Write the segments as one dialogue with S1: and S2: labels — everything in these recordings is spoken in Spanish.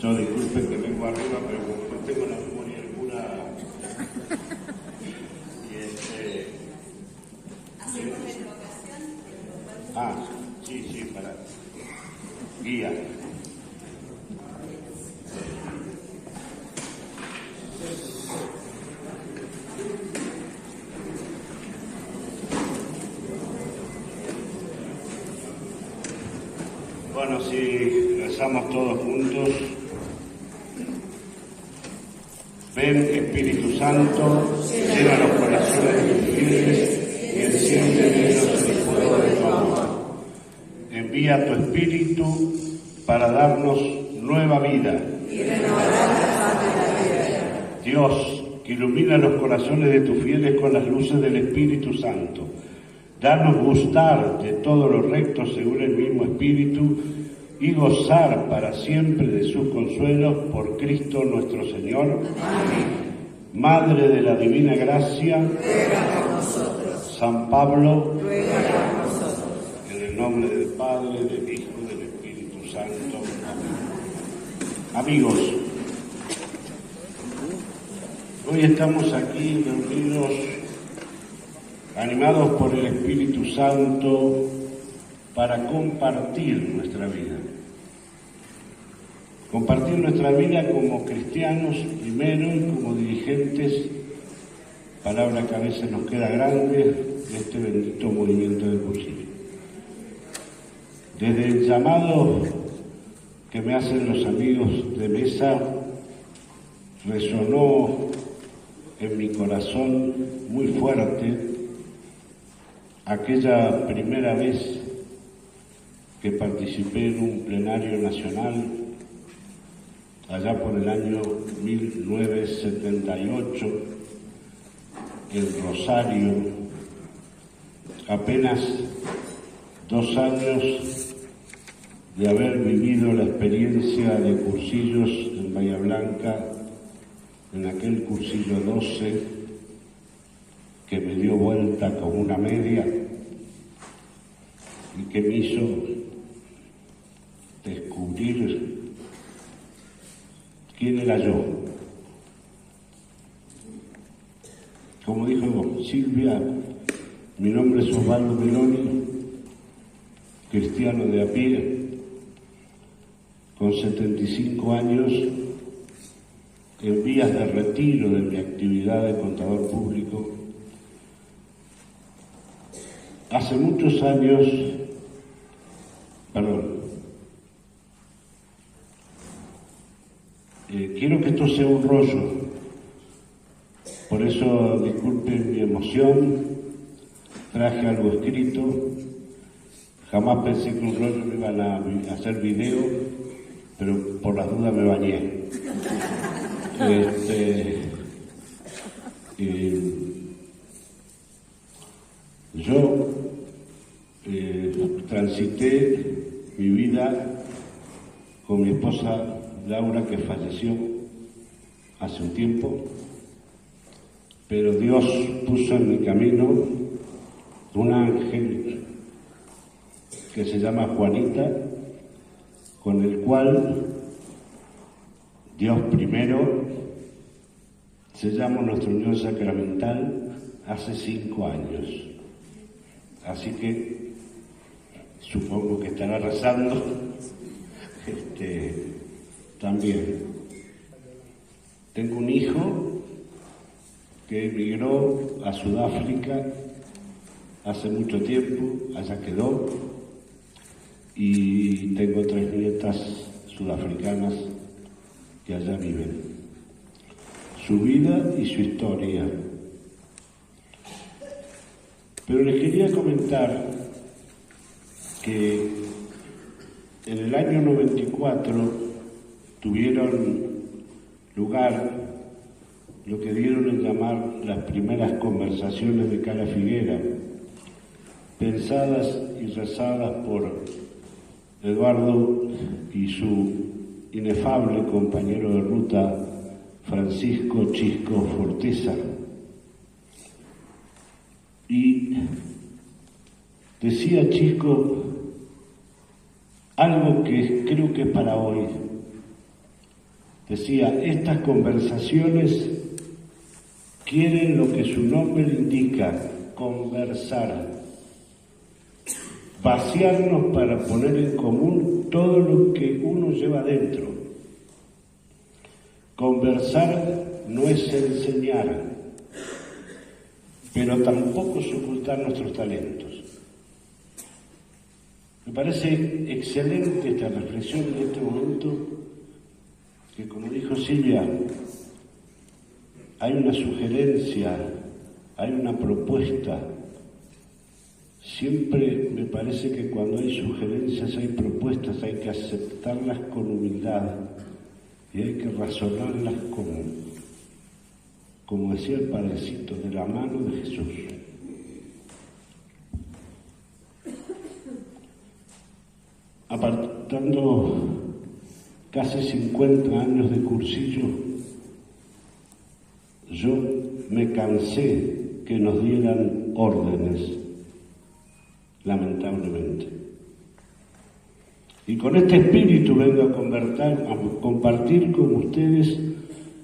S1: Yo disculpen que vengo arriba, pero como no tengo la memoria del cura. Sí, para guía. Bueno, si rezamos todos juntos. Ven, Espíritu Santo, llena los corazones de tus fieles y enciende en ellos el fuego de tu amor. Envía tu Espíritu para darnos nueva vida. Y renovará la faz de la tierra. Dios, que ilumina los corazones de tus fieles con las luces del Espíritu Santo, danos gustar de todo lo recto según el mismo Espíritu y gozar para siempre de sus consuelos por Cristo nuestro Señor. Amén. Madre de la Divina Gracia, ruega por nosotros. San Pablo, ruega por nosotros. En el nombre del Padre, del Hijo y del Espíritu Santo. Amén. Amigos, hoy estamos aquí reunidos, animados por el Espíritu Santo, para compartir nuestra vida. Compartir nuestra vida como cristianos primero y como dirigentes, palabra que a veces nos queda grande, de este bendito movimiento del cursillo. Desde el llamado que me hacen los amigos de mesa, resonó en mi corazón muy fuerte aquella primera vez que participé en un plenario nacional allá por el año 1978 en Rosario, apenas 2 años de haber vivido la experiencia de cursillos en Bahía Blanca, en aquel cursillo 12 que me dio vuelta como una media y que me hizo descubrir quién era yo. Como dijo Silvia, mi nombre es Osvaldo Meloni, cristiano de a pie, con 75 años, en vías de retiro de mi actividad de contador público. Hace muchos años, quiero que esto sea un rollo, por eso disculpen mi emoción, traje algo escrito, jamás pensé que un rollo me iban a hacer video, pero por las dudas me bañé. Yo transité mi vida con mi esposa Laura, que falleció hace un tiempo, pero Dios puso en mi camino un ángel que se llama Juanita, con el cual Dios primero sellamos nuestra unión sacramental hace 5 años. Así que supongo que estará rezando también. Tengo un hijo que emigró a Sudáfrica hace mucho tiempo, allá quedó, y tengo 3 nietas sudafricanas que allá viven. Su vida y su historia. Pero les quería comentar que en el año 94 tuvieron lugar lo que dieron en llamar las primeras conversaciones de Cala Figuera, pensadas y rezadas por Eduardo y su inefable compañero de ruta, Francisco Chisco Forteza. Y decía Chisco algo que creo que es para hoy. Decía, estas conversaciones quieren lo que su nombre indica, conversar, vaciarnos para poner en común todo lo que uno lleva dentro. Conversar no es enseñar, pero tampoco es ocultar nuestros talentos. Me parece excelente esta reflexión en este momento, que como dijo Silvia, hay una sugerencia, hay una propuesta. Siempre me parece que cuando hay sugerencias, hay propuestas, hay que aceptarlas con humildad y hay que razonarlas como decía el Padrecito, de la mano de Jesús. Apartando casi 50 años de cursillo, yo me cansé que nos dieran órdenes, lamentablemente. Y con este espíritu vengo a compartir con ustedes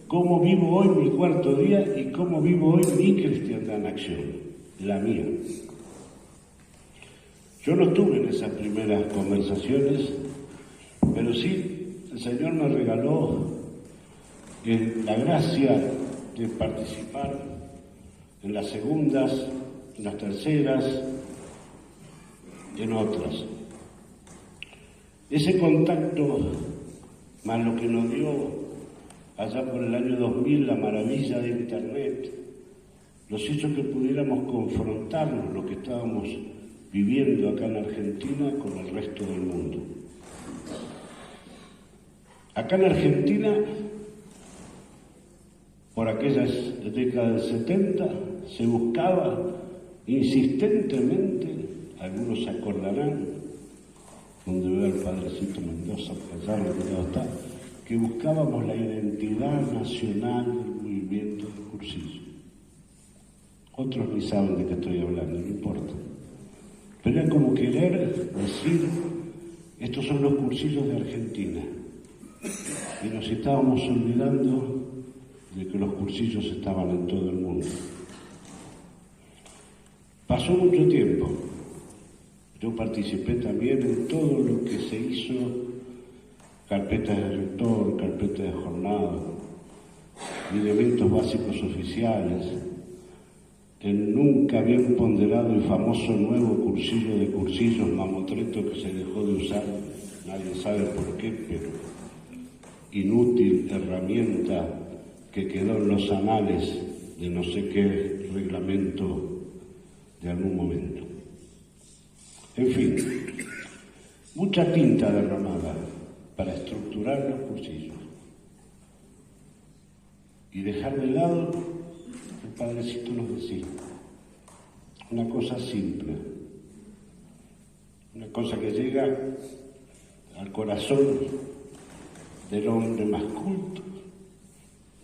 S1: cómo vivo hoy mi cuarto día y cómo vivo hoy mi cristiandad en acción, la mía. Yo no estuve en esas primeras conversaciones, pero sí el Señor me regaló la gracia de participar en las segundas, en las terceras, en otras. Ese contacto, más lo que nos dio allá por el año 2000 la maravilla de Internet, nos hizo que pudiéramos confrontarnos lo que estábamos viviendo acá en Argentina con el resto del mundo. Acá en Argentina, por aquellas décadas del 70, se buscaba insistentemente, algunos se acordarán, donde veo al Padrecito Mendoza, allá retirado está, que buscábamos la identidad nacional del movimiento del cursillo. Otros ni saben de qué estoy hablando, no importa. Pero era como querer decir, estos son los cursillos de Argentina. Y nos estábamos olvidando de que los cursillos estaban en todo el mundo. Pasó mucho tiempo. Yo participé también en todo lo que se hizo, carpetas de rector, carpetas de jornada, lineamientos básicos oficiales, el nunca bien ponderado y famoso nuevo cursillo de cursillos mamotreto que se dejó de usar, nadie sabe por qué, pero inútil herramienta que quedó en los anales de no sé qué reglamento de algún momento. En fin, mucha tinta derramada para estructurar los cursillos y dejar de lado, el Padrecito nos decía, una cosa simple, una cosa que llega al corazón del hombre más culto,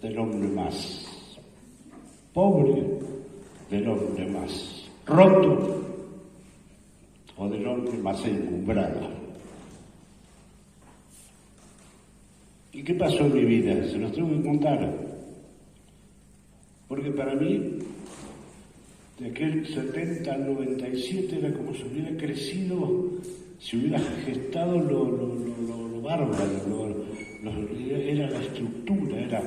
S1: del hombre más pobre, del hombre más roto o del hombre más encumbrado. ¿Y qué pasó en mi vida? Se los tengo que contar. Porque para mí, de aquel 70 al 97 era como si hubiera crecido, si hubiera gestado lo bárbaro, era la estructura, era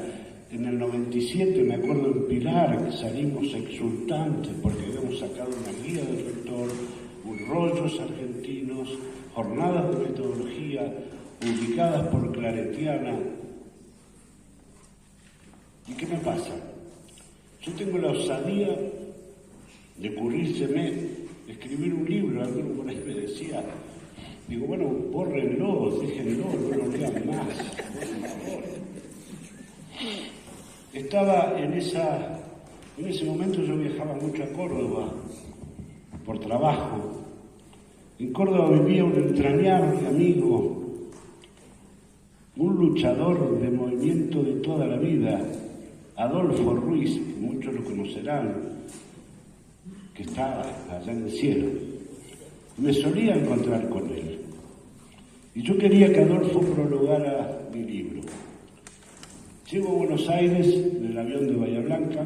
S1: en el 97, me acuerdo en Pilar, que salimos exultantes porque habíamos sacado una guía del rector, rollos argentinos, jornadas de metodología publicadas por Claretiana. ¿Y qué me pasa? Yo tengo la osadía de ocurrírseme escribir un libro, alguno por ahí me decía, digo, bueno, bórrenlo, déjenlo, no lo lean más, por favor. Estaba en ese momento yo viajaba mucho a Córdoba por trabajo. En Córdoba vivía un entrañable amigo, un luchador de movimiento de toda la vida, Adolfo Ruiz, que muchos lo conocerán, que está allá en el cielo. Me solía encontrar con él. Y yo quería que Adolfo prologara mi libro. Llego a Buenos Aires en el avión de Bahía Blanca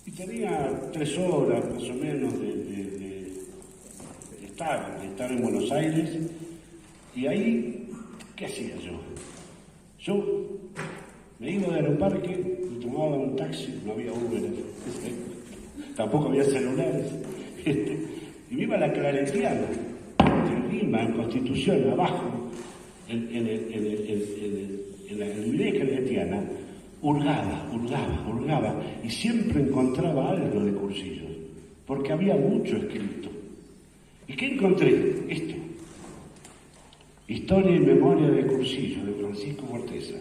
S1: y tenía 3 horas más o menos de estar en Buenos Aires. Y ahí, ¿qué hacía yo? Yo me iba de Aeroparque y tomaba un taxi, no había Uber, tampoco había celulares, y me iba a la Claretiana, en Lima, en Constitución, abajo, en la librería claretiana, hurgaba, y siempre encontraba algo de cursillos, porque había mucho escrito. ¿Y qué encontré? Esto. Historia y memoria de Cursillos, de Francisco Forteza.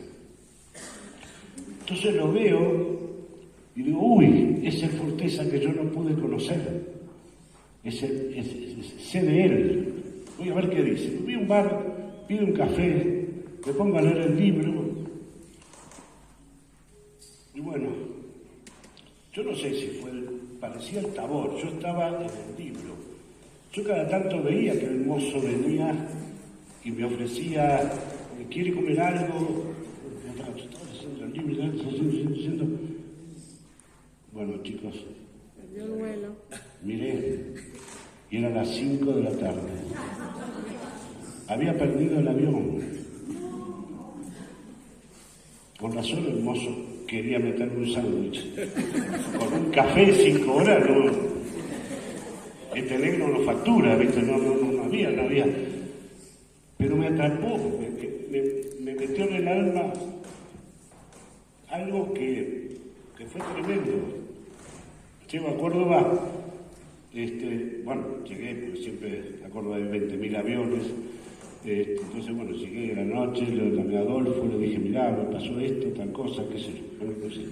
S1: Entonces lo veo y digo, uy, ese Forteza que yo no pude conocer. Sé de él. Voy a ver qué dice. Voy a un bar, pido un café, me pongo a leer el libro. Y bueno, yo no sé si parecía el Tabor, yo estaba en el libro. Yo cada tanto veía que el mozo venía y me ofrecía, ¿quiere comer algo? Bueno, chicos,
S2: perdió el vuelo.
S1: Miré, y eran las 5 de la tarde. Había perdido el avión. Con razón el mozo quería meterme un sándwich. Con un café 5 horas, no. Este negro no factura, ¿viste? No había. Pero me atrapó, me metió en el alma algo que fue tremendo. Llego a Córdoba, bueno, llegué, porque siempre a Córdoba hay 20.000 aviones, entonces, bueno, llegué a la noche, le llamé a Adolfo, le dije, mirá, me pasó esto, tal cosa, qué sé yo, no sé.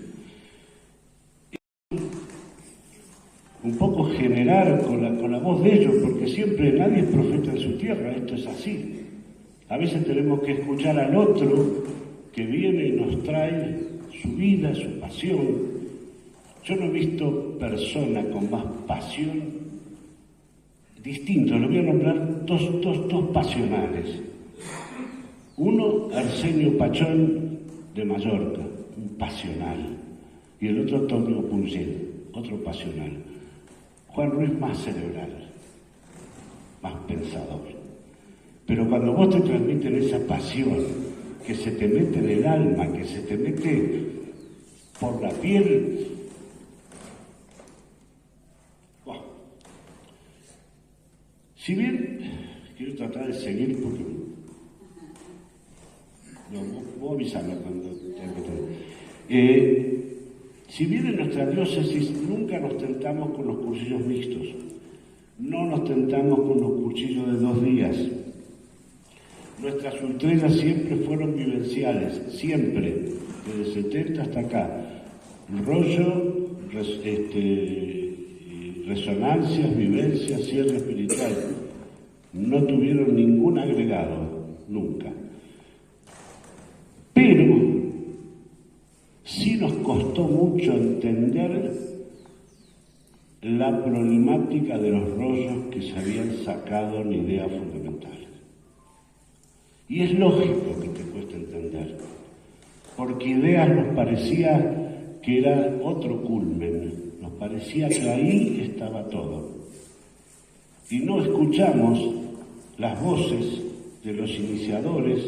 S1: Un poco generar con la voz de ellos, porque siempre nadie es profeta en su tierra, esto es así. A veces tenemos que escuchar al otro que viene y nos trae su vida, su pasión. Yo no he visto persona con más pasión distinto, le voy a nombrar dos pasionales. Uno, Arsenio Pachón de Mallorca, un pasional, y el otro, Antonio Pungel, otro pasional. Juan Ruiz más cerebral, más pensador. Pero cuando vos te transmiten esa pasión que se te mete en el alma, que se te mete por la piel, wow. Si bien, quiero tratar de seguir porque vos avisame cuando si bien en nuestra diócesis nunca nos tentamos con los cursillos mixtos, no nos tentamos con los cursillos de 2 días. Nuestras ultrelas siempre fueron vivenciales, siempre, desde 70 hasta acá. Rollo, resonancias, vivencias, cierre espiritual. No tuvieron ningún agregado, nunca. Pero sí nos costó mucho entender la problemática de los rollos que se habían sacado en ideas fundamentales. Y es lógico que te cueste entender, porque ideas nos parecía que era otro culmen, nos parecía que ahí estaba todo. Y no escuchamos las voces de los iniciadores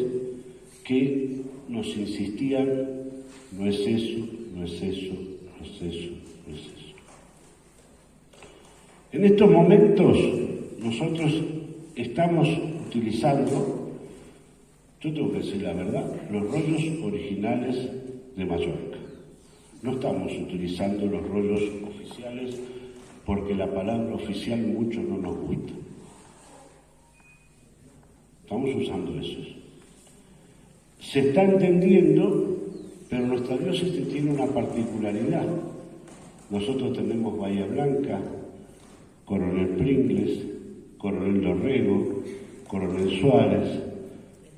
S1: que nos insistían, no es eso, no es eso, no es eso, no es eso. En estos momentos nosotros estamos utilizando, yo tengo que decir la verdad, los rollos originales de Mallorca. No estamos utilizando los rollos oficiales porque la palabra oficial mucho no nos gusta. Estamos usando esos. Se está entendiendo, pero nuestra diócesis tiene una particularidad. Nosotros tenemos Bahía Blanca, Coronel Pringles, Coronel Dorrego, Coronel Suárez,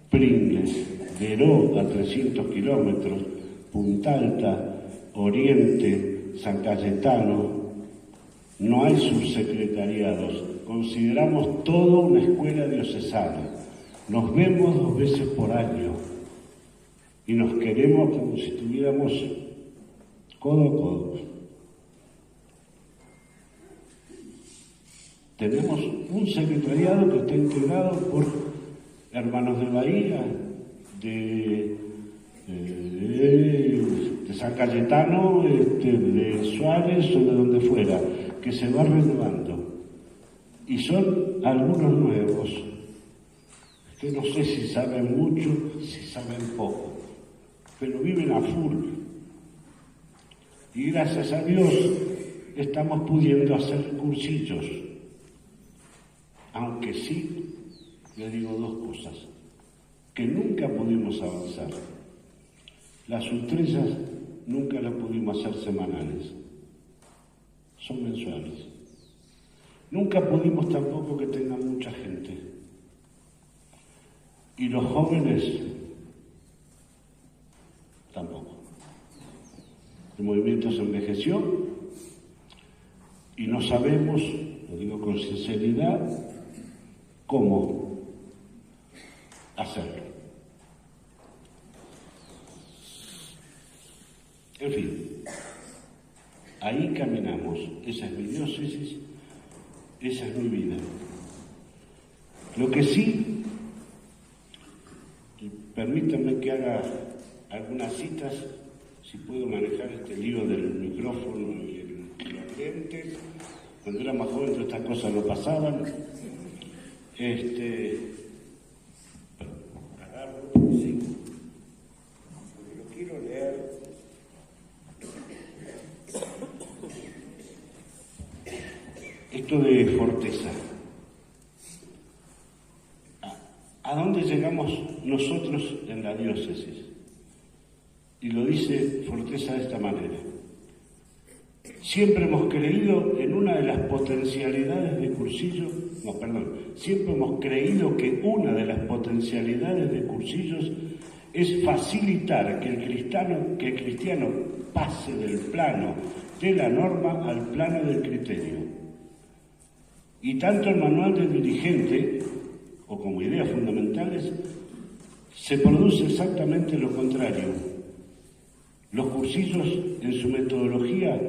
S1: Pringles, Deró a 300 kilómetros, Punta Alta, Oriente, San Cayetano. No hay subsecretariados. Consideramos todo una escuela diocesana. Nos vemos 2 veces por año. y nos queremos como si estuviéramos codo a codo. Tenemos un secretariado que está integrado por hermanos de Bahía, de San Cayetano, de Suárez o de donde fuera, que se va renovando. Y son algunos nuevos, que no sé si saben mucho, si saben poco, pero viven a full. Y gracias a Dios estamos pudiendo hacer cursillos. Aunque sí, le digo dos cosas, que nunca pudimos avanzar. Las ultrellas nunca las pudimos hacer semanales, son mensuales. Nunca pudimos tampoco que tengan mucha gente. Y los jóvenes tampoco. El movimiento se envejeció y no sabemos, lo digo con sinceridad, cómo hacerlo. En fin, ahí caminamos. Esa es mi diócesis, esa es mi vida. Lo que sí, permítanme que haga algunas citas, si puedo manejar este lío del micrófono y los lentes. Cuando era más joven todas estas cosas no pasaban. Agarro, sí, porque lo quiero leer. Esto de Forteza. ¿A dónde llegamos nosotros en la diócesis? Y lo dice Forteza de esta manera. Siempre hemos creído en una de las potencialidades de Cursillos, siempre hemos creído que una de las potencialidades de Cursillos es facilitar que el cristiano pase del plano de la norma al plano del criterio. Y tanto el manual del dirigente, o como ideas fundamentales, se produce exactamente lo contrario. Los cursillos, en su metodología,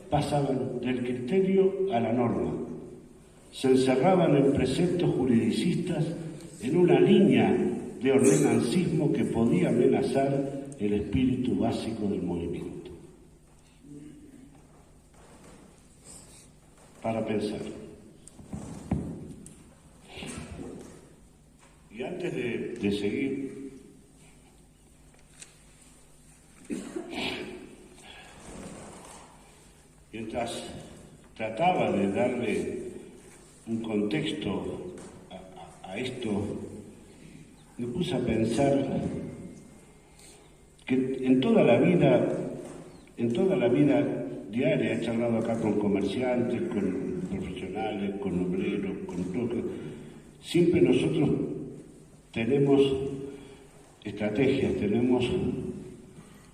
S1: pasaban del criterio a la norma. Se encerraban en preceptos juridicistas en una línea de ordenancismo que podía amenazar el espíritu básico del movimiento. Para pensar. Y antes de seguir, mientras trataba de darle un contexto a esto, me puse a pensar que en toda la vida diaria, he charlado acá con comerciantes, con profesionales, con obreros, con todo, siempre nosotros tenemos estrategias, tenemos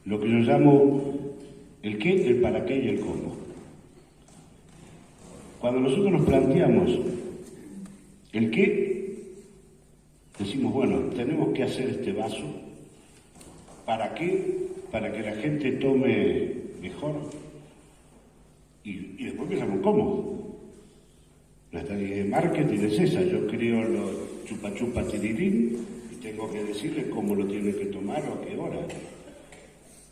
S1: lo que yo llamo el qué, el para qué y el cómo. Cuando nosotros nos planteamos el qué, decimos, bueno, tenemos que hacer este vaso. ¿Para qué? Para que la gente tome mejor. Y después pensamos, ¿cómo? La estrategia de marketing es esa. Yo creo los chupa chupa tirirín y tengo que decirle cómo lo tiene que tomar o a qué hora.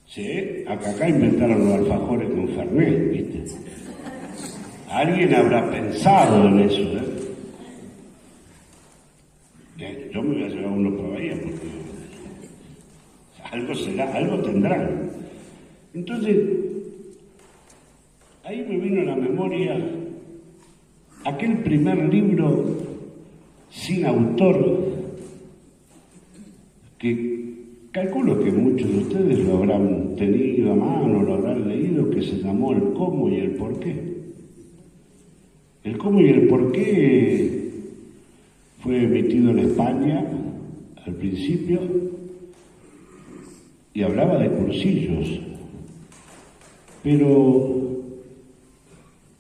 S1: Sí, acá inventaron los alfajores con Fernet, ¿viste? Alguien habrá pensado en eso, Yo me voy a llevar uno para Bahía porque algo será, algo tendrán. Entonces, ahí me vino a la memoria aquel primer libro sin autor que calculo que muchos de ustedes lo habrán tenido a mano, lo habrán leído, que se llamó El cómo y el por qué. El cómo y el por qué fue emitido en España al principio y hablaba de cursillos. Pero,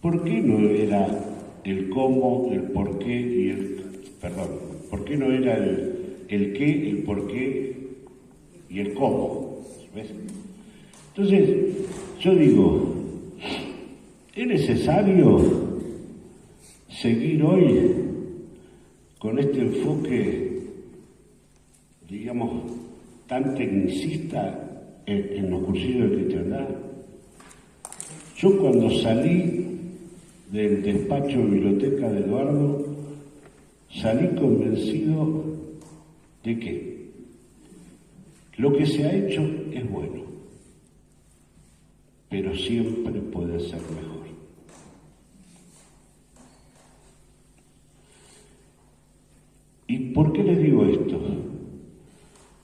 S1: ¿por qué no era el cómo, el por qué y ¿por qué no era el qué, el por qué y el cómo. ¿Ves? Entonces, yo digo, ¿es necesario seguir hoy con este enfoque, digamos, tan tecnicista en los cursillos de cristiandad? Yo cuando salí del despacho de biblioteca de Eduardo, salí convencido de que lo que se ha hecho es bueno, pero siempre puede ser mejor. ¿Y por qué les digo esto?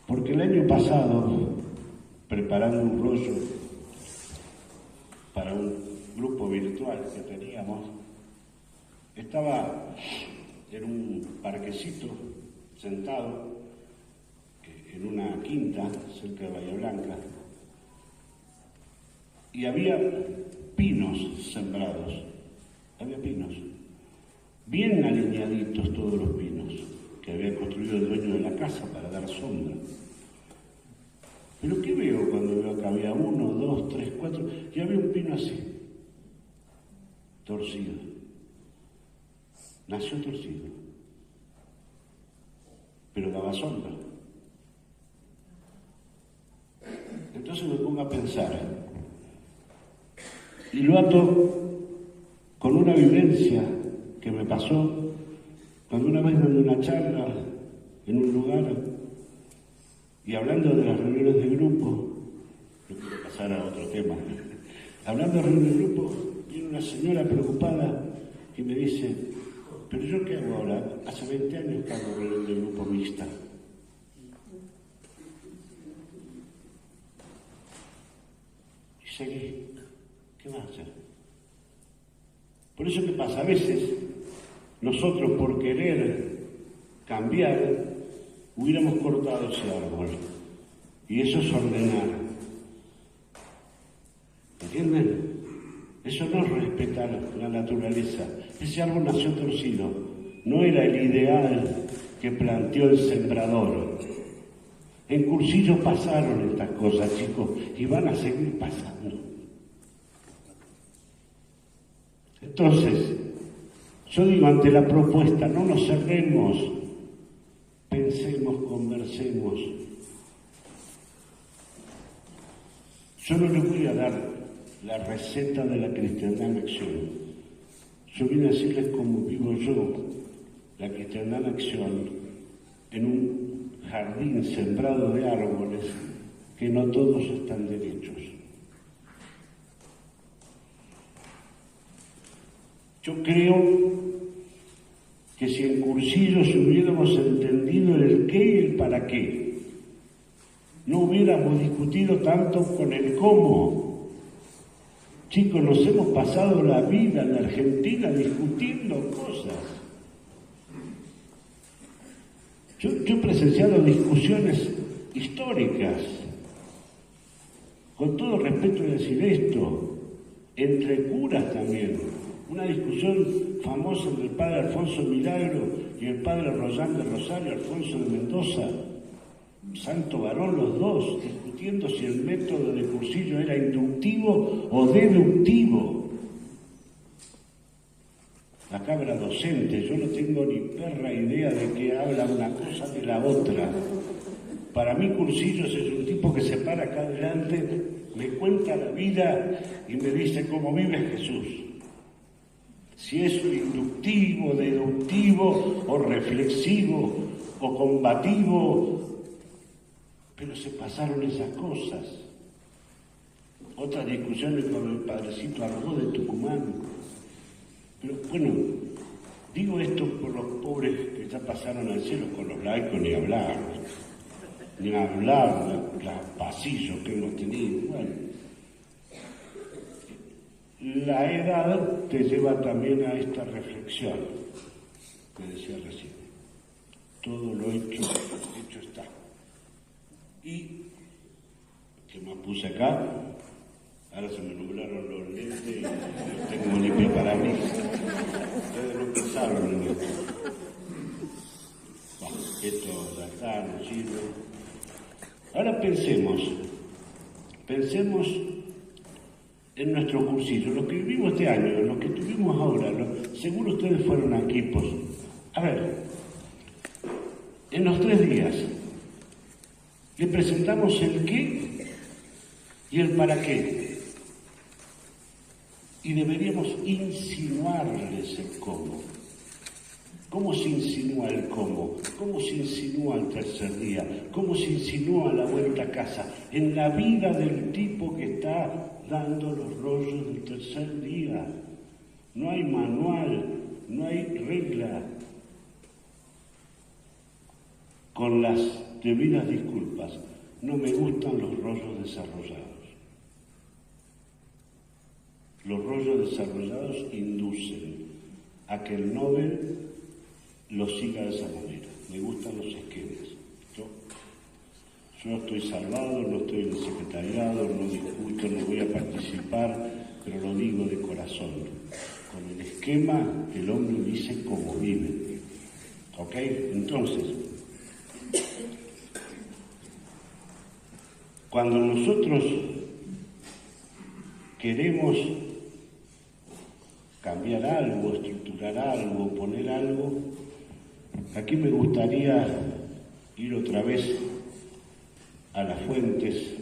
S1: Porque el año pasado, preparando un rollo para un grupo virtual que teníamos, estaba en un parquecito, sentado en una quinta cerca de Bahía Blanca, y había pinos sembrados, había pinos, bien alineaditos todos los pinos, que había construido el dueño de la casa para dar sombra. Pero ¿qué veo cuando veo que había 1, 2, 3, 4, y había un pino así, torcido? Nació torcido, pero daba sombra. Entonces me pongo a pensar, y lo ato con una vivencia que me pasó cuando una vez dando una charla en un lugar y hablando de las reuniones de grupo, no quiero pasar a otro tema, hablando de reuniones de grupo, viene una señora preocupada y me dice, pero ¿yo qué hago ahora? Hace 20 años que hago reunión de grupo mixta. Y seguí, ¿qué vas a hacer? Por eso, ¿qué pasa? A veces nosotros, por querer cambiar, hubiéramos cortado ese árbol. Y eso es ordenar. ¿Entienden? Eso no es respetar la naturaleza. Ese árbol nació torcido. No era el ideal que planteó el sembrador. En Cursillo pasaron estas cosas, chicos, y van a seguir pasando. Entonces, yo digo, ante la propuesta, no nos cerremos, pensemos, conversemos. Yo no les voy a dar la receta de la cristiandad en acción. Yo vine a decirles cómo vivo yo la cristiandad en acción en un jardín sembrado de árboles que no todos están derechos. Yo creo que si en Cursillos hubiéramos entendido el qué y el para qué, no hubiéramos discutido tanto con el cómo. Chicos, nos hemos pasado la vida en la Argentina discutiendo cosas. Yo he presenciado discusiones históricas, con todo respeto de decir esto, entre curas también. Una discusión famosa entre el padre Alfonso Milagro y el padre Rollán de Rosario, Alfonso de Mendoza, santo varón los dos, discutiendo si el método de Cursillo era inductivo o deductivo. La cabra docente, yo no tengo ni perra idea de qué habla una cosa de la otra. Para mí Cursillos es un tipo que se para acá adelante, me cuenta la vida y me dice cómo vive Jesús. Si es inductivo, deductivo o reflexivo o combativo, pero se pasaron esas cosas. Otras discusiones con el padrecito Argó de Tucumán. Pero bueno, digo esto por los pobres que ya pasaron al cielo, con los laicos ni hablar, los pasillos que hemos tenido. Bueno, la edad te lleva también a esta reflexión, que decía recién. Todo lo hecho está. Y, ¿qué más puse acá? Ahora se me nublaron los lentes y los tengo limpios para mí. Ustedes no pensaron en esto. Bueno, esto ya está, no sirve. Ahora pensemos en nuestro cursillo, lo que vivimos este año, lo que tuvimos ahora, seguro ustedes fueron a equipos. A ver, en los 3 días, le presentamos el qué y el para qué. Y deberíamos insinuarles el cómo. ¿Cómo se insinúa el cómo? ¿Cómo se insinúa el tercer día? ¿Cómo se insinúa la vuelta a casa? En la vida del tipo que está dando los rollos del tercer día. No hay manual, no hay regla. Con las debidas disculpas, no me gustan los rollos desarrollados. Los rollos desarrollados inducen a que el Nobel lo siga de esa manera. Me gustan los esquemas. Yo estoy salvado, no estoy en el secretariado, no discuto, no voy a participar, pero lo digo de corazón. Con el esquema, el hombre dice cómo vive. ¿Ok? Entonces, cuando nosotros queremos cambiar algo, estructurar algo, poner algo, aquí me gustaría ir otra vez a las fuentes,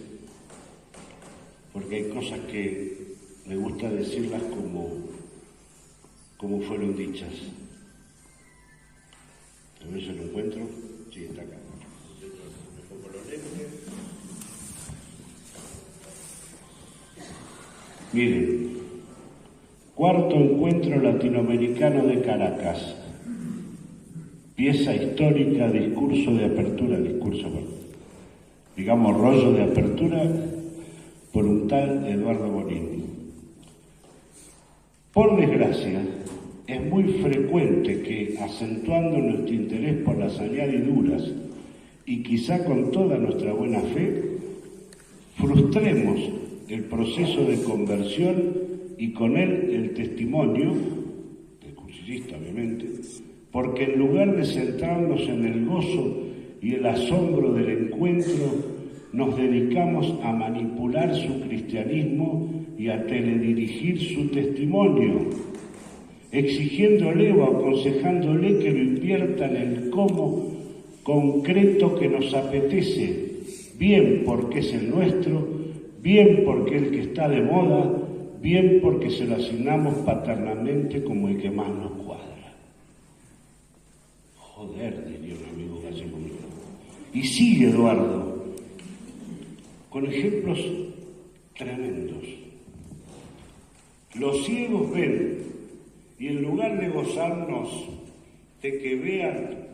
S1: porque hay cosas que me gusta decirlas como fueron dichas. A ver si lo encuentro. Sí, está acá. Me pongo los lentes. Miren, 4º Encuentro Latinoamericano de Caracas. Pieza histórica, discurso de apertura, digamos rollo de apertura, por un tal Eduardo Bonini. Por desgracia, es muy frecuente que, acentuando nuestro interés por las añadiduras y quizá con toda nuestra buena fe, frustremos el proceso de conversión y con él el testimonio, del cursillista obviamente, porque en lugar de centrarnos en el gozo y el asombro del encuentro, nos dedicamos a manipular su cristianismo y a teledirigir su testimonio, exigiéndole o aconsejándole que lo invierta en el cómo concreto que nos apetece, bien porque es el nuestro, bien porque es el que está de moda, bien porque se lo asignamos paternamente como el que más nos cuadra. Joder, diría un amigo gallego mío. Y sigue Eduardo, con ejemplos tremendos. Los ciegos ven, y en lugar de gozarnos de que vean,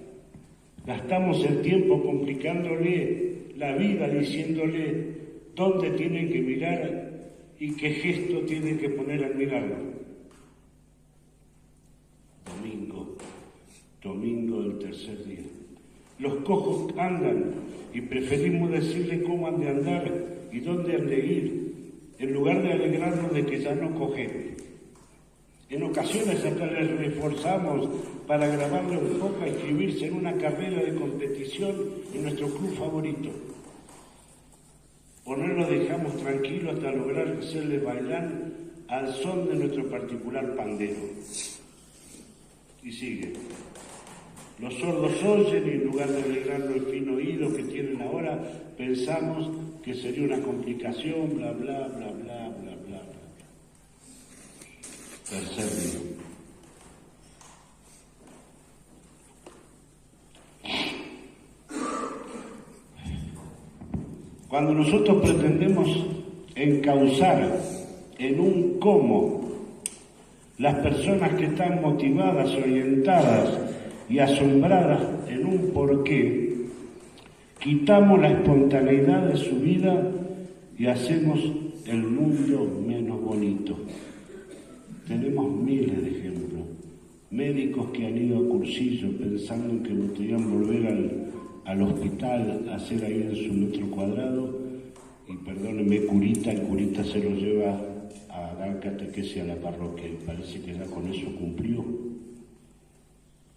S1: gastamos el tiempo complicándole la vida, diciéndole dónde tienen que mirar y qué gesto tienen que poner al mirarlo. Domingo del tercer día. Los cojos andan y preferimos decirle cómo han de andar y dónde han de ir, en lugar de alegrarnos de que ya no cogen. En ocasiones hasta les reforzamos para grabarle un poco a inscribirse en una carrera de competición en nuestro club favorito. O no lo dejamos tranquilo hasta lograr hacerles bailar al son de nuestro particular pandero. Y sigue. Los sordos oyen y en lugar de alegrarnos el fino oído que tienen ahora, pensamos que sería una complicación, bla, bla, bla, bla, bla, bla, bla. Tercer día. Cuando nosotros pretendemos encauzar en un cómo las personas que están motivadas, orientadas y asombradas en un porqué, quitamos la espontaneidad de su vida y hacemos el mundo menos bonito. Tenemos miles de ejemplos. Médicos que han ido a cursillo pensando que podrían volver al hospital a hacer ahí en su metro cuadrado y, perdónenme, el curita se lo lleva a dar catequesis a la parroquia y parece que ya con eso cumplió.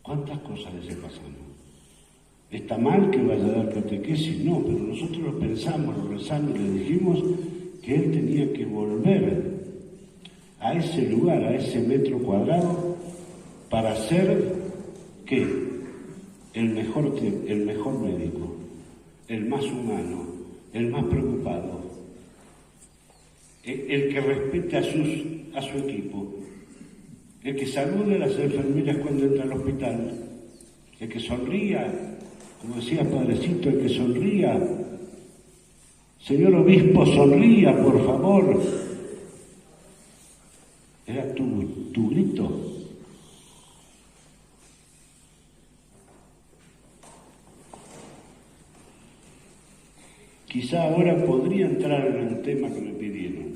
S1: ¿Cuántas cosas les he pasado? ¿Está mal que vaya a dar catequesis? No, pero nosotros lo pensamos, lo rezamos, le dijimos que él tenía que volver a ese lugar, a ese metro cuadrado, para ser, ¿qué? El mejor médico, el más humano, el más preocupado, el que respete a su equipo, el que salude a las enfermeras cuando entra al hospital, el que sonría, como decía Padrecito, el que sonría. Señor obispo, sonría, por favor. Era tu grito. Quizá ahora podría entrar en el tema que me pidieron.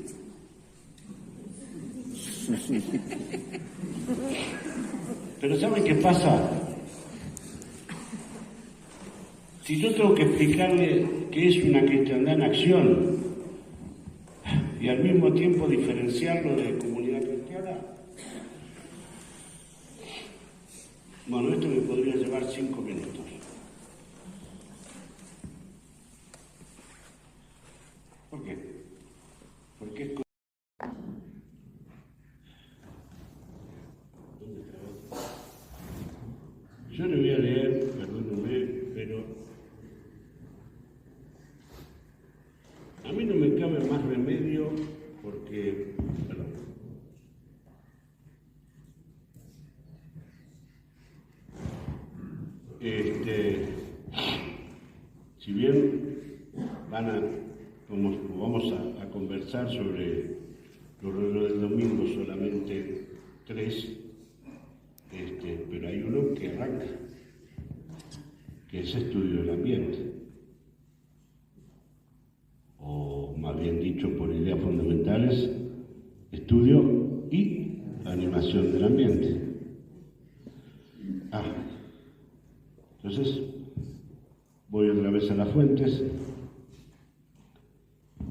S1: Pero ¿saben qué pasa? Si yo tengo que explicarle qué es una cristiandad en acción y al mismo tiempo diferenciarlo de comunidad cristiana, bueno, esto me podría llevar 5 minutos. ¿Por qué? Porque es... Yo le voy a leer, perdónenme, pero a mí no me cabe más remedio porque, perdón, si bien vamos a conversar sobre los rollos del domingo, solamente 3, pero hay uno que arranca, que es estudio del ambiente, o más bien dicho por ideas fundamentales, estudio y animación del ambiente. Entonces, voy otra vez a las fuentes.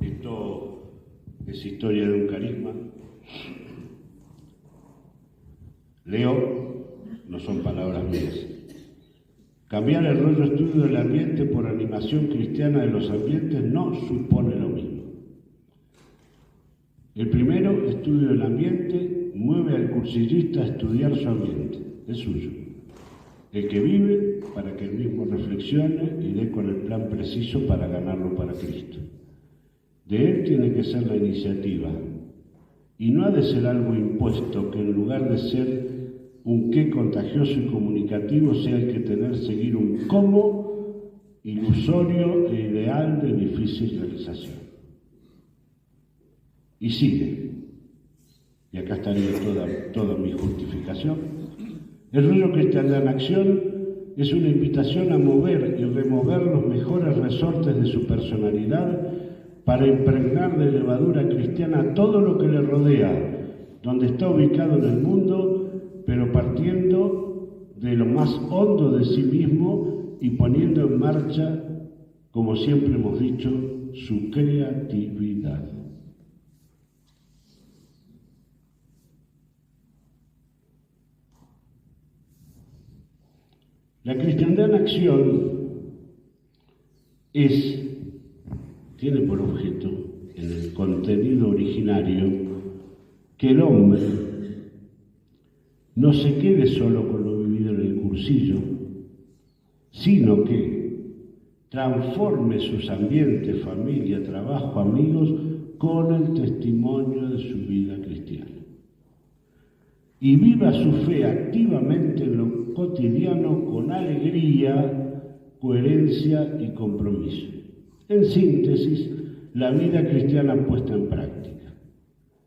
S1: Esto es historia de un carisma. Leo, no son palabras mías. Cambiar el rollo estudio del ambiente por animación cristiana de los ambientes no supone lo mismo. El primero, estudio del ambiente, mueve al cursillista a estudiar su ambiente, es suyo. El que vive para que él mismo reflexione y dé con el plan preciso para ganarlo para Cristo. De él tiene que ser la iniciativa, y no ha de ser algo impuesto que en lugar de ser un qué contagioso y comunicativo sea el que seguir un cómo ilusorio e ideal de difícil realización. Y sigue, y acá estaría toda mi justificación. El rollo Cristiandad en Acción es una invitación a mover y remover los mejores resortes de su personalidad para impregnar de levadura cristiana todo lo que le rodea, donde está ubicado en el mundo, pero partiendo de lo más hondo de sí mismo y poniendo en marcha, como siempre hemos dicho, su creatividad. La cristiandad en acción tiene por objeto, en el contenido originario, que el hombre no se quede solo con lo vivido en el cursillo, sino que transforme sus ambientes, familia, trabajo, amigos, con el testimonio de su vida cristiana. Y viva su fe activamente en lo cotidiano con alegría, coherencia y compromiso. En síntesis, la vida cristiana puesta en práctica.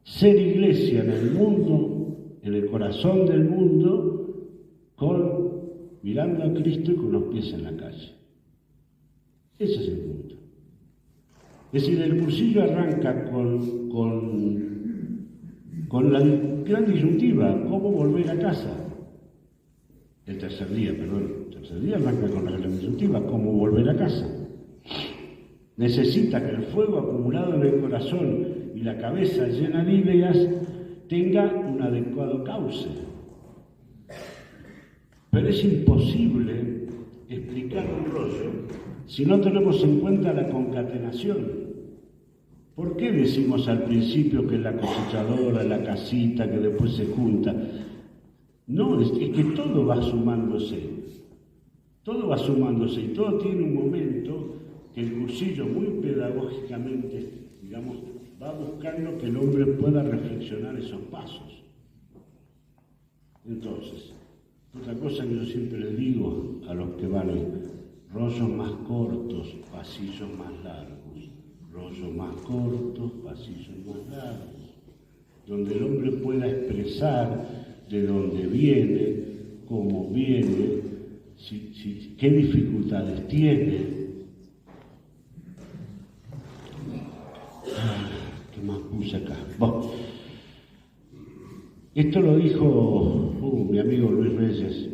S1: Ser iglesia en el mundo, en el corazón del mundo, mirando a Cristo y con los pies en la calle. Ese es el punto. Es decir, el cursillo arranca con la gran disyuntiva, ¿cómo volver a casa? El tercer día arranca con la gran disyuntiva, ¿cómo volver a casa? Necesita que el fuego acumulado en el corazón y la cabeza llena de ideas tenga un adecuado cauce. Pero es imposible explicar un rollo si no tenemos en cuenta la concatenación? ¿Por qué decimos al principio que la cosechadora, la casita, que después se junta? No, es que todo va sumándose. Todo va sumándose y todo tiene un momento que el cursillo muy pedagógicamente, digamos, va buscando que el hombre pueda reflexionar esos pasos. Entonces, otra cosa que yo siempre le digo a los que van, rollos más cortos, pasillos más largos. Rollos más cortos, pasillos más largos, donde el hombre pueda expresar de dónde viene, cómo viene, qué dificultades tiene. ¿Qué más puse acá? Bueno, esto lo dijo mi amigo Luis Reyes.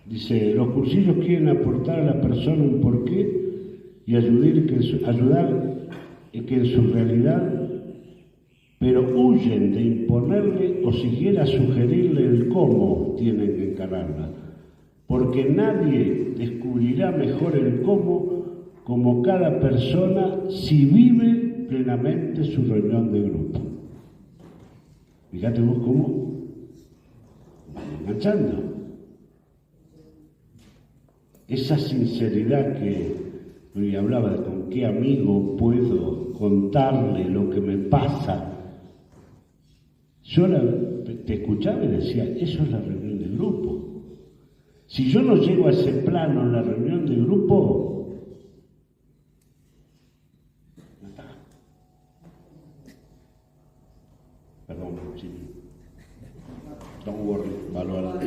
S1: Dice, los cursillos quieren aportar a la persona un porqué y ayudar que en su realidad, pero huyen de imponerle o siquiera sugerirle el cómo tienen que encararla, porque nadie descubrirá mejor el cómo como cada persona si vive plenamente su reunión de grupo. Fíjate vos cómo van enganchando. Esa sinceridad que hoy hablaba de con qué amigo puedo contarle lo que me pasa. Yo te escuchaba y decía, eso es la reunión de grupo. Si yo no llego a ese plano en la reunión de grupo, no está. Perdón, sí. Don't worry, valora.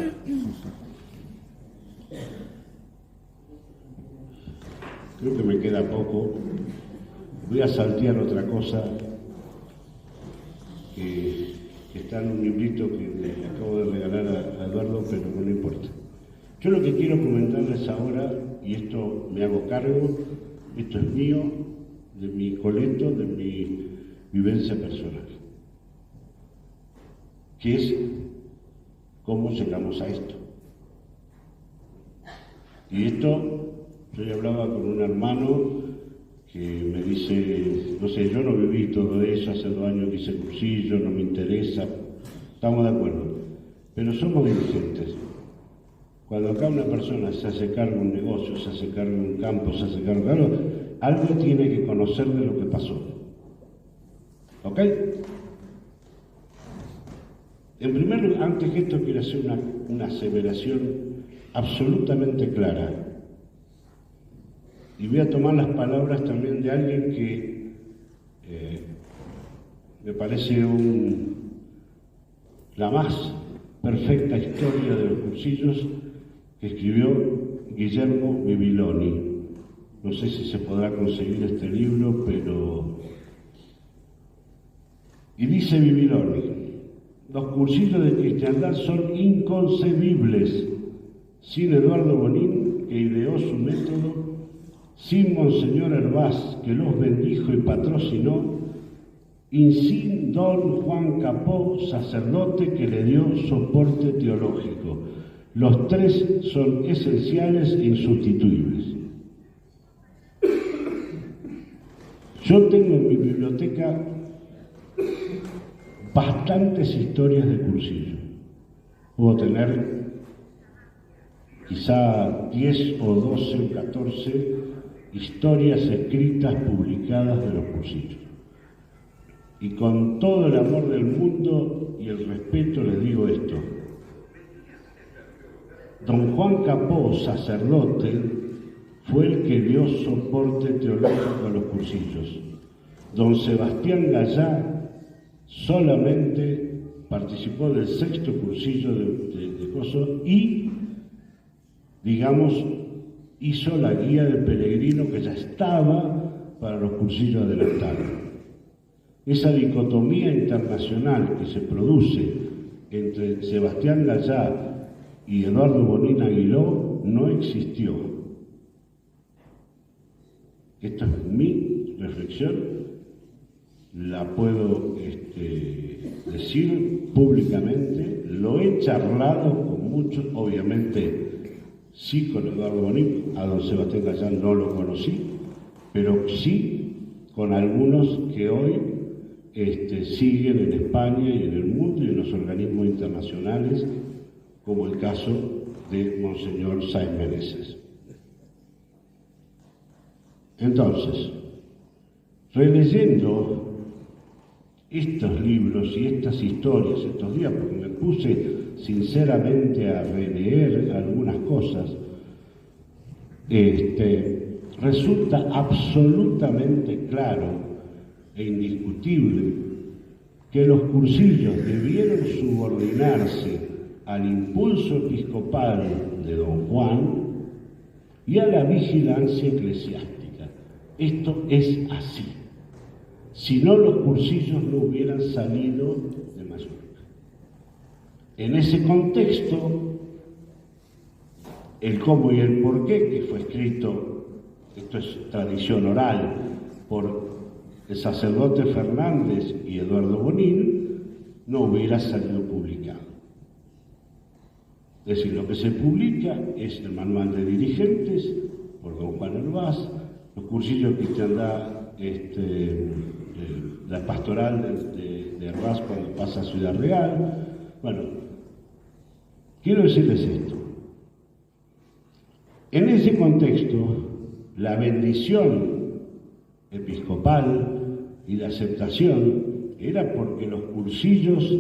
S1: Creo que me queda poco. Voy a saltear otra cosa que está en un librito que le acabo de regalar a Eduardo, pero no le importa. Yo lo que quiero comentarles ahora, y esto me hago cargo, esto es mío, de mi coleto, de mi vivencia personal, que es cómo llegamos a esto. Y esto, yo ya hablaba con un hermano que me dice, no sé, yo no viví todo eso, hace 2 años que hice cursillo, no me interesa, estamos de acuerdo, pero somos dirigentes. Cuando acá una persona se hace cargo de un negocio, se hace cargo de un campo, se hace cargo de algo tiene que conocer de lo que pasó. ¿Ok? En primer lugar, antes que esto, quiero hacer una aseveración absolutamente clara. Y voy a tomar las palabras también de alguien que me parece la más perfecta historia de los cursillos, que escribió Guillermo Bibiloni. No sé si se podrá conseguir este libro, pero... Y dice Bibiloni, los cursillos de cristiandad son inconcebibles sin Eduardo Bonín, que ideó su método, sin Monseñor Hervás, que los bendijo y patrocinó, y sin don Juan Capó, sacerdote, que le dio soporte teológico. Los 3 son esenciales e insustituibles. Yo tengo en mi biblioteca bastantes historias de cursillo. Puedo tener quizá 10 o 12 o 14 historias escritas, publicadas de los cursillos. Y con todo el amor del mundo y el respeto les digo esto. Don Juan Capó, sacerdote, fue el que dio soporte teológico a los cursillos. Don Sebastián Gallá solamente participó del 6º cursillo de Coso y, digamos, hizo la guía del peregrino que ya estaba para los cursillos adelantados. Esa dicotomía internacional que se produce entre Sebastián Gallá y Eduardo Bonín Aguiló no existió. Esta es mi reflexión, la puedo decir públicamente, lo he charlado con muchos, obviamente sí con Eduardo Bonín, a don Sebastián Gallán no lo conocí, pero sí con algunos que hoy siguen en España y en el mundo y en los organismos internacionales, como el caso de Monseñor Sáenz Meneses. Entonces, releyendo estos libros y estas historias estos días, porque me puse sinceramente a releer algunas cosas, resulta absolutamente claro e indiscutible que los cursillos debieron subordinarse al impulso episcopal de don Juan y a la vigilancia eclesiástica. Esto es así. Si no, los cursillos no hubieran salido de Mallorca. En ese contexto, el cómo y el por qué, que fue escrito, esto es tradición oral, por el sacerdote Fernández y Eduardo Bonín, no hubiera salido publicado. Es decir, lo que se publica es el manual de dirigentes por don Juan Herbaz, los cursillos que te da la pastoral de Herbaz cuando pasa a Ciudad Real. Bueno, quiero decirles esto. En ese contexto, la bendición episcopal y la aceptación era porque los cursillos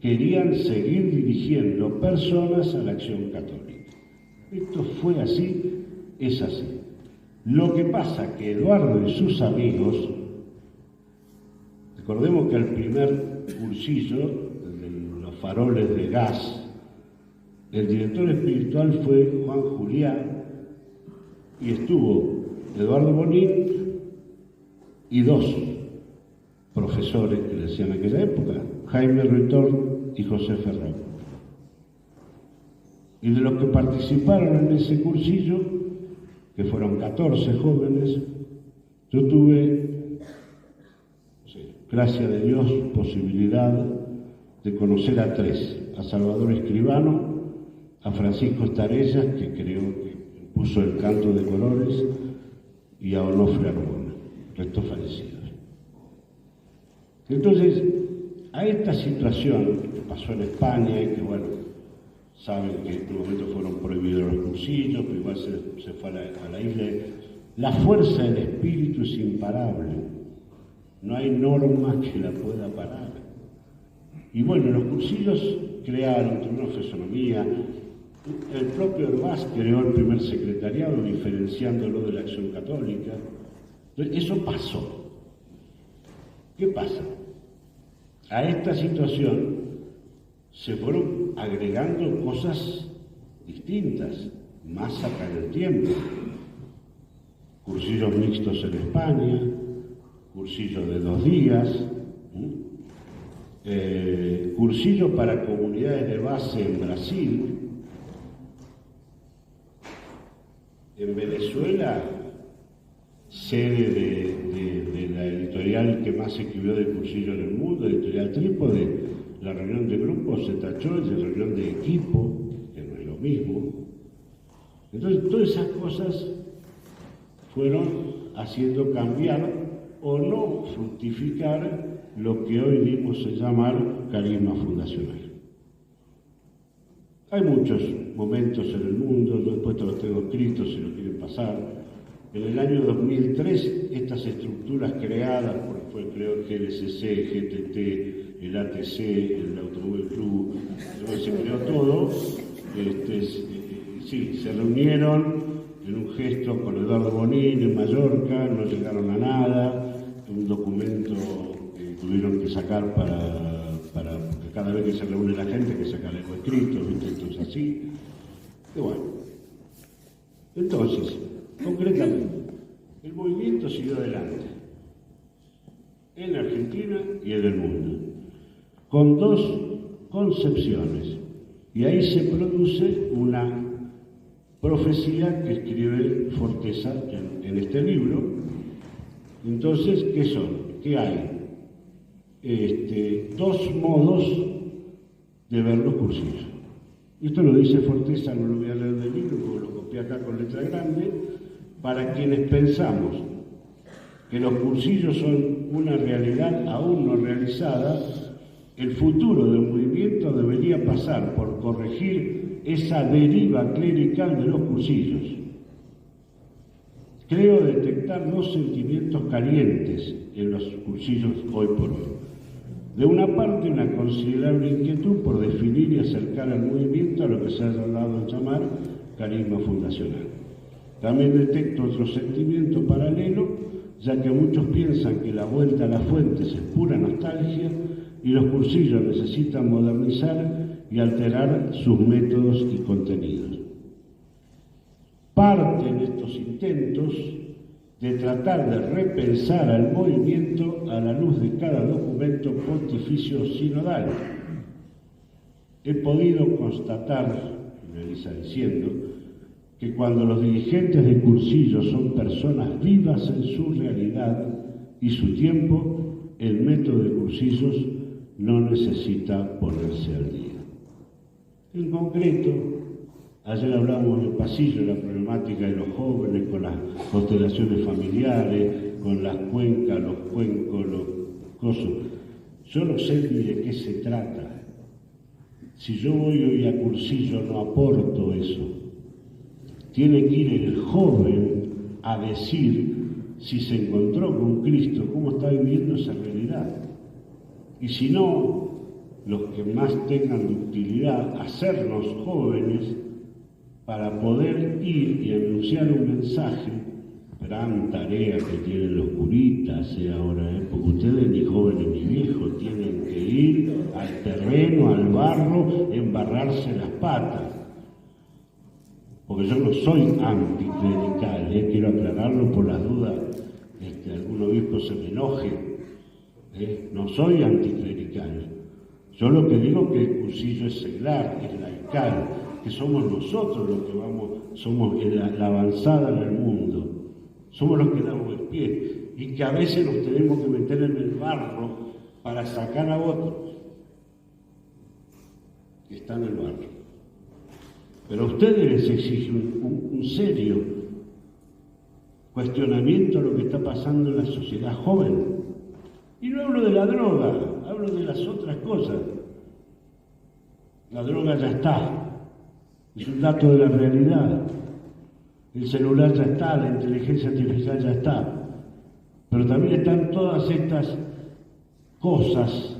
S1: querían seguir dirigiendo personas a la acción católica. Esto fue así, es así. Lo que pasa que Eduardo y sus amigos, recordemos que el primer cursillo, de los faroles de gas, el director espiritual fue Juan Julián, y estuvo Eduardo Bonín y dos profesores que decían en aquella época, Jaime Ritor y José Ferrer. Y de los que participaron en ese cursillo, que fueron 14 jóvenes, yo tuve, gracias de Dios, posibilidad de conocer a 3, a Salvador Escribano, a Francisco Estarellas, que creo que puso el canto de colores, y a Onofre Arbona, restos fallecidos. Entonces, a esta situación que pasó en España y que, bueno, saben que en un momento fueron prohibidos los cursillos, pero igual se fue a la isla. La fuerza del espíritu es imparable. No hay norma que la pueda parar. Y bueno, los cursillos crearon, tuvieron fisonomía. El propio Herbaz creó el primer secretariado, diferenciándolo de la acción católica. Entonces, eso pasó. ¿Qué pasa? A esta situación se fueron agregando cosas distintas, más acá en el tiempo. Cursillos mixtos en España, cursillos de 2 días, cursillos para comunidades de base en Brasil. En Venezuela, sede de la editorial que más escribió de cursillo en el mundo, Editorial Trípode, la reunión de grupo se tachó de reunión de equipo, que no es lo mismo. Entonces, todas esas cosas fueron haciendo cambiar o no fructificar lo que hoy dimos a llamar carisma fundacional. Hay muchos momentos en el mundo, yo después te los tengo escritos si lo quieren pasar. En el año 2003, estas estructuras creadas, porque creó el GLCC, el GTT, el ATC, el Automóvil Club, se creó todo, se reunieron en un gesto con Eduardo Bonín en Mallorca, no llegaron a nada, un documento que tuvieron que sacar para porque cada vez que se reúne la gente que saca algo escrito, ¿viste? Entonces así, y bueno. Entonces, concretamente, el movimiento siguió adelante, en Argentina y en el mundo, con 2 concepciones, y ahí se produce una profecía que escribe Forteza en este libro. Entonces, ¿qué son? ¿Qué hay? 2 modos de ver los cursillos. Esto lo dice Forteza, no lo voy a leer del libro porque lo copié acá con letra grande, para quienes pensamos que los cursillos son una realidad aún no realizada, el futuro del movimiento debería pasar por corregir esa deriva clerical de los cursillos. Creo detectar dos sentimientos calientes en los cursillos hoy por hoy. De una parte, una considerable inquietud por definir y acercar al movimiento a lo que se ha dado a llamar carisma fundacional. También detecto otro sentimiento paralelo, ya que muchos piensan que la vuelta a las fuentes es pura nostalgia y los cursillos necesitan modernizar y alterar sus métodos y contenidos. Parten estos intentos de tratar de repensar al movimiento a la luz de cada documento pontificio sinodal. He podido constatar, realiza diciendo, que cuando los dirigentes de cursillos son personas vivas en su realidad y su tiempo, el método de cursillos no necesita ponerse al día. En concreto, ayer hablamos en el pasillo de la problemática de los jóvenes, con las constelaciones familiares, con las cuencas, los cuencos, los cosos. Yo no sé ni de qué se trata. Si yo voy hoy a cursillo no aporto eso. Tiene que ir el joven a decir si se encontró con Cristo, cómo está viviendo esa realidad. Y si no, los que más tengan ductilidad, hacernos jóvenes para poder ir y anunciar un mensaje, gran tarea que tienen los curitas ahora, porque ustedes ni jóvenes ni viejos tienen que ir al terreno, al barro, embarrarse las patas. Porque yo no soy anticlerical, quiero aclararlo por las dudas, algún obispo se me enoje, no soy anticlerical. Yo lo que digo es que el cursillo es seglar, es laical, que somos nosotros los que somos la avanzada en el mundo, somos los que damos el pie, y que a veces nos tenemos que meter en el barro para sacar a otros que están en el barro. Pero a ustedes les exige un serio cuestionamiento a lo que está pasando en la sociedad joven. Y no hablo de la droga, hablo de las otras cosas. La droga ya está, es un dato de la realidad. El celular ya está, la inteligencia artificial ya está. Pero también están todas estas cosas,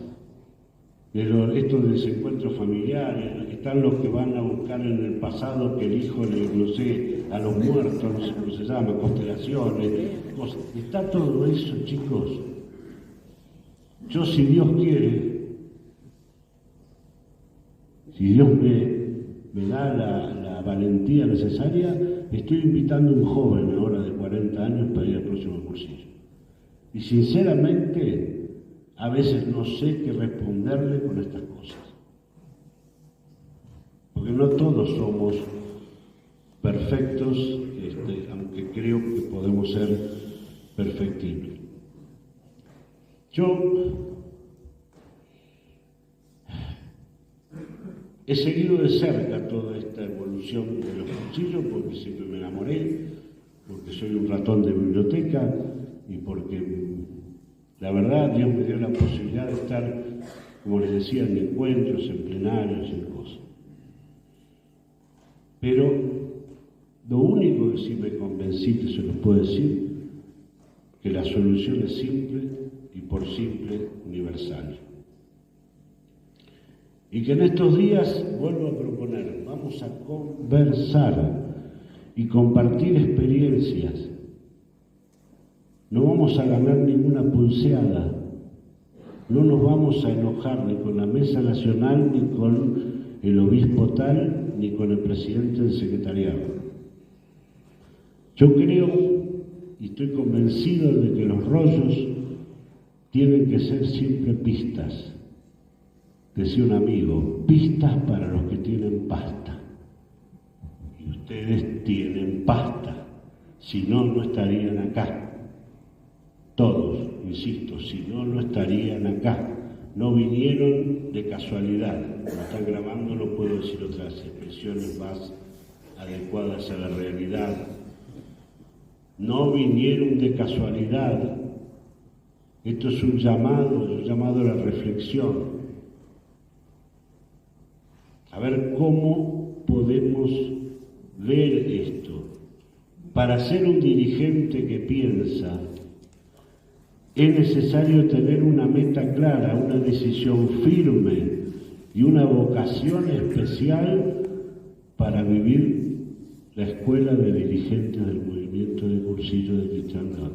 S1: esto de desencuentros familiares, están los que van a buscar en el pasado que el hijo le, no sé, a los muertos, no sé cómo se llama, constelaciones, cosas. Está todo eso, chicos. Yo, si Dios quiere, si Dios me da la valentía necesaria, estoy invitando a un joven ahora de 40 años para ir al próximo cursillo. Y sinceramente, a veces no sé qué responderle con estas cosas. Porque no todos somos perfectos, aunque creo que podemos ser perfectibles. Yo he seguido de cerca toda esta evolución de los cursillos porque siempre me enamoré, porque soy un ratón de biblioteca y porque la verdad Dios me dio la posibilidad de estar, como les decía, en encuentros, en plenarios, en cosas. Pero lo único que sí me convencí, que se los puedo decir, que la solución es simple y por simple universal. Y que en estos días, vuelvo a proponer, vamos a conversar y compartir experiencias. No vamos a ganar ninguna pulseada, no nos vamos a enojar ni con la Mesa Nacional, ni con el obispo tal, ni con el presidente del secretariado. Yo creo y estoy convencido de que los rollos tienen que ser siempre pistas. Decía un amigo, pistas para los que tienen pasta. Y ustedes tienen pasta, si no, no estarían acá. Todos, insisto, si no, no estarían acá. no vinieron de casualidad. Como están grabando, no puedo decir otras expresiones más adecuadas a la realidad. No vinieron de casualidad. Esto es un llamado a la reflexión. A ver cómo podemos ver esto. Para ser un dirigente que piensa, es necesario tener una meta clara, una decisión firme y una vocación especial para vivir la escuela de dirigentes del movimiento de Cursillo de Cristiandad.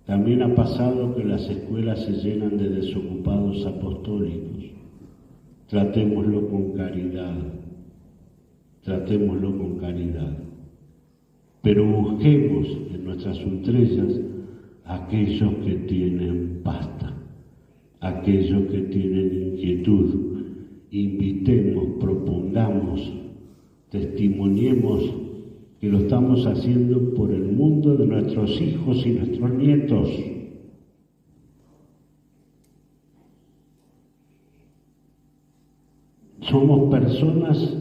S1: También ha pasado que las escuelas se llenan de desocupados apostólicos. Tratémoslo con caridad, tratémoslo con caridad. Pero busquemos en nuestras ultrellas aquellos que tienen pasta, aquellos que tienen inquietud. Invitemos, propongamos, testimoniemos que lo estamos haciendo por el mundo de nuestros hijos y nuestros nietos. Somos personas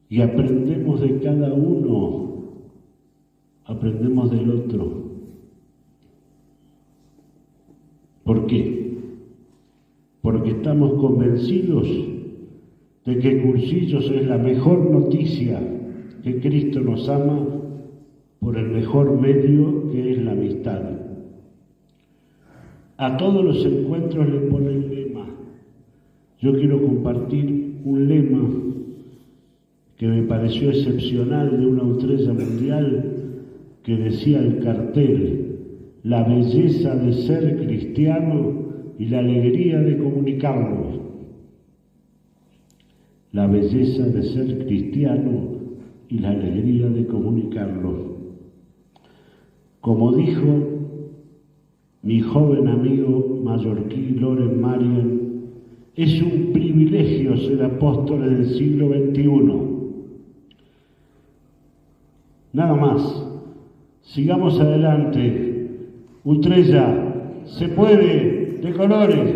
S1: y aprendemos de cada uno, aprendemos del otro. ¿Por qué? Porque estamos convencidos de que Cursillos es la mejor noticia, que Cristo nos ama por el mejor medio que es la amistad. A todos los encuentros le ponen lema. Yo quiero compartir un lema que me pareció excepcional de una ultrella mundial que decía el cartel: la belleza de ser cristiano y la alegría de comunicarlo. La belleza de ser cristiano y la alegría de comunicarlo. Como dijo mi joven amigo mallorquí Loren Marian, es un privilegio ser apóstoles del siglo XXI. Nada más. Sigamos adelante. Ultrella, se puede, de colores.